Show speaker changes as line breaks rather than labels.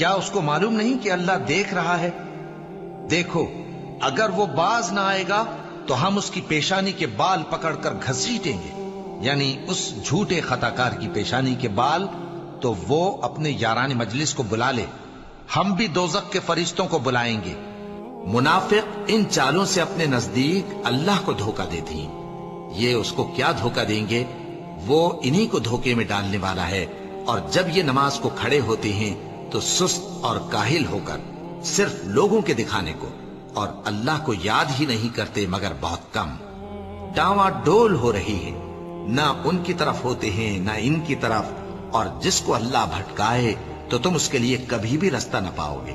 کیا اس کو معلوم نہیں کہ اللہ دیکھ رہا ہے؟ دیکھو، اگر وہ باز نہ آئے گا تو ہم اس کی پیشانی کے بال پکڑ کر گھسیٹیں گے، یعنی اس جھوٹے خطاکار کی پیشانی کے بال، تو وہ اپنے یاران مجلس کو بلا لے، ہم بھی دوزخ کے فرشتوں کو بلائیں گے۔ منافق ان چالوں سے اپنے نزدیک اللہ کو دھوکہ دیتے ہیں، یہ اس کو کیا دھوکہ دیں گے؟ وہ انہی کو دھوکے میں ڈالنے والا ہے۔ اور جب یہ نماز کو کھڑے ہوتے ہیں تو سست اور کاہل ہو کر، صرف لوگوں کے دکھانے کو، اور اللہ کو یاد ہی نہیں کرتے مگر بہت کم۔ ڈاواں ڈول ہو رہی ہے، نہ ان کی طرف ہوتے ہیں نہ ان کی طرف، اور جس کو اللہ بھٹکائے تو تم اس کے لیے کبھی بھی رستہ نہ پاؤ گے۔